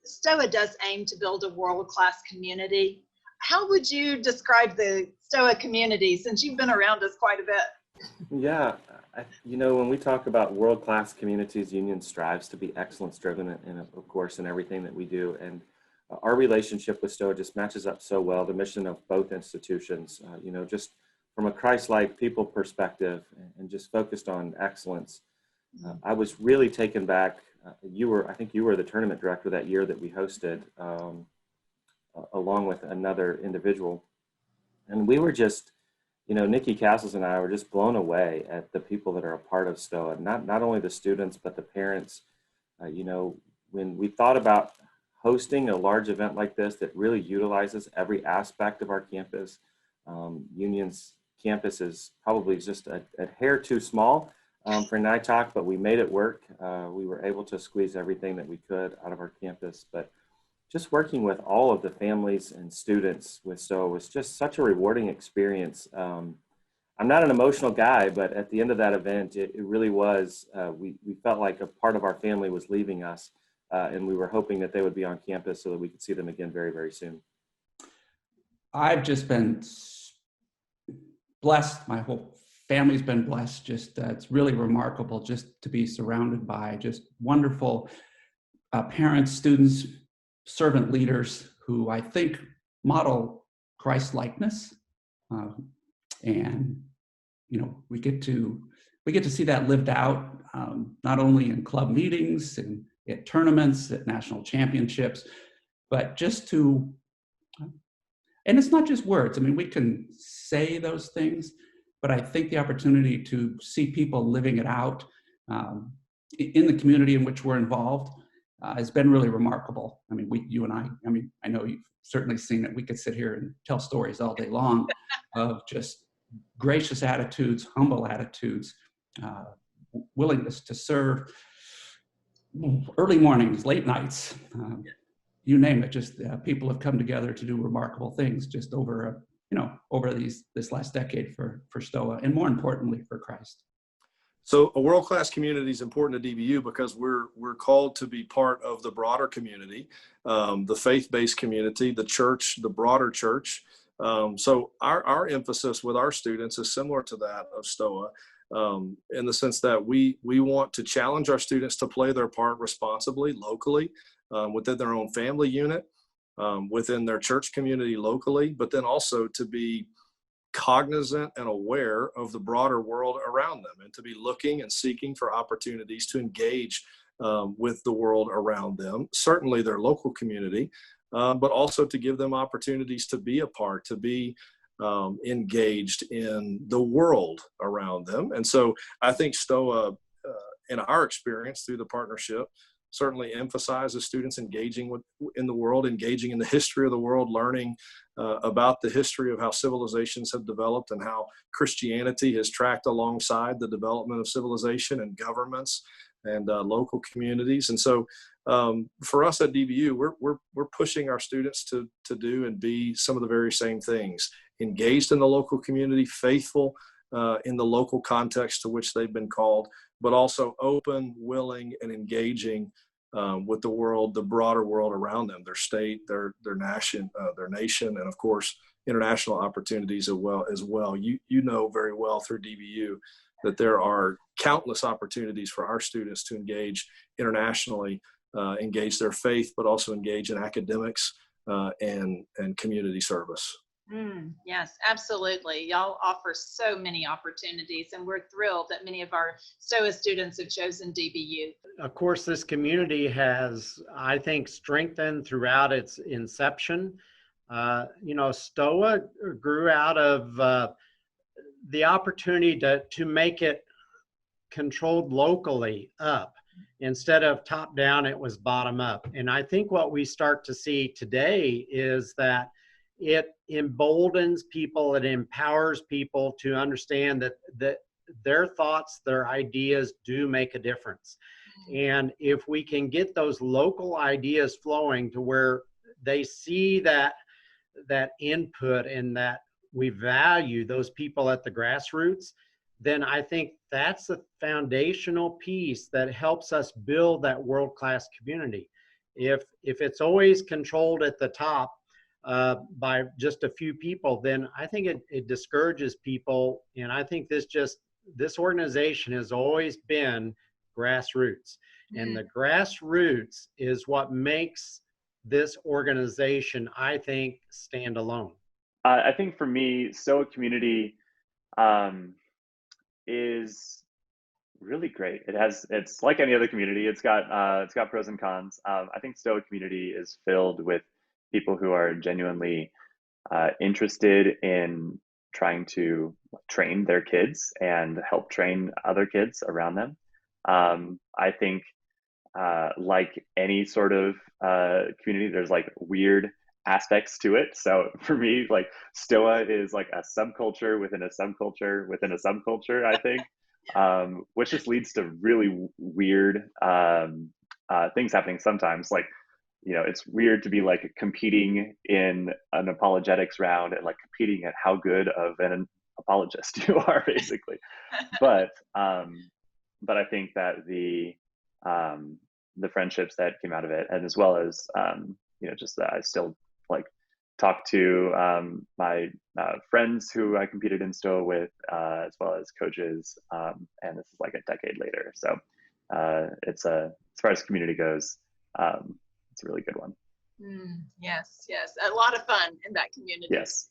Stoa does aim to build a world-class community. How would you describe the Stoa community, since you've been around us quite a bit? Yeah, when we talk about world-class communities, Union strives to be excellence-driven, and of course, in everything that we do. And our relationship with Stoa just matches up so well, the mission of both institutions, just from a Christ-like people perspective and just focused on excellence. I was really taken back. I think you were the tournament director that year that we hosted, along with another individual. And we were just, Nikki Castles and I were just blown away at the people that are a part of Stoa, not only the students, but the parents. When we thought about hosting a large event like this that really utilizes every aspect of our campus, Union's campus is probably just a hair too small for NITOC, but we made it work. We were able to squeeze everything that we could out of our campus, but just working with all of the families and students with Stoa was just such a rewarding experience. I'm not an emotional guy, but at the end of that event, it really was, we felt like a part of our family was leaving us, and we were hoping that they would be on campus so that we could see them again very, very soon. I've just been blessed. My whole family's been blessed. Just it's really remarkable just to be surrounded by just wonderful parents, students, servant leaders who I think model Christ-likeness, and we get to see that lived out, not only in club meetings and at tournaments, at national championships, but just to. And it's not just words. I mean, we can say those things, but I think the opportunity to see people living it out in the community in which we're involved has been really remarkable. I mean, you and I know you've certainly seen it. We could sit here and tell stories all day long of just gracious attitudes, humble attitudes, willingness to serve, early mornings, late nights, you name it. Just people have come together to do remarkable things just over this last decade for Stoa, and more importantly for Christ. So a world-class community is important to DBU because we're called to be part of the broader community, the faith-based community, the church, the broader church. So our emphasis with our students is similar to that of Stoa, in the sense that we want to challenge our students to play their part responsibly, locally, within their own family unit, within their church community locally, but then also to be cognizant and aware of the broader world around them, and to be looking and seeking for opportunities to engage with the world around them, certainly their local community, but also to give them opportunities to be a part, to be engaged in the world around them. And so I think Stoa, in our experience through the partnership, certainly emphasizes students engaging in the world, engaging in the history of the world, learning about the history of how civilizations have developed and how Christianity has tracked alongside the development of civilization and governments and local communities. And so for us at DBU, we're pushing our students to do and be some of the very same things: engaged in the local community, faithful in the local context to which they've been called, but also open, willing, and engaging with the world, the broader world around them, their state, their nation, and of course, international opportunities as well. You know very well through DBU that there are countless opportunities for our students to engage internationally, engage their faith, but also engage in academics and community service. Yes, absolutely. Y'all offer so many opportunities, and we're thrilled that many of our Stoa students have chosen DBU. Of course, this community has, I think, strengthened throughout its inception. Stoa grew out of the opportunity to make it controlled locally up. Instead of top down, it was bottom up. And I think what we start to see today is that it emboldens people, it empowers people to understand that their thoughts, their ideas do make a difference. And if we can get those local ideas flowing to where they see that input and that we value those people at the grassroots, then I think that's a foundational piece that helps us build that world-class community. If it's always controlled at the top by just a few people, then I think it discourages people. And I think this organization has always been grassroots. And the grassroots is what makes this organization, I think, stand alone. I think for me, Stoa community is really great. It's like any other community. It's got pros and cons. I think Stoa community is filled with people who are genuinely interested in trying to train their kids and help train other kids around them. I think like any sort of community, there's like weird aspects to it. So for me, like Stoa is like a subculture within a subculture within a subculture, I think, which just leads to really weird things happening sometimes. Like, you know, it's weird to be like competing in an apologetics round and like competing at how good of an apologist you are, basically. But I think that the friendships that came out of it, and as well as you know, just that I still like talk to my friends who I competed in Stoa with, as well as coaches, and this is like a decade later. So it's as far as community goes, it's a really good one. Yes, yes, a lot of fun in that community. Yes.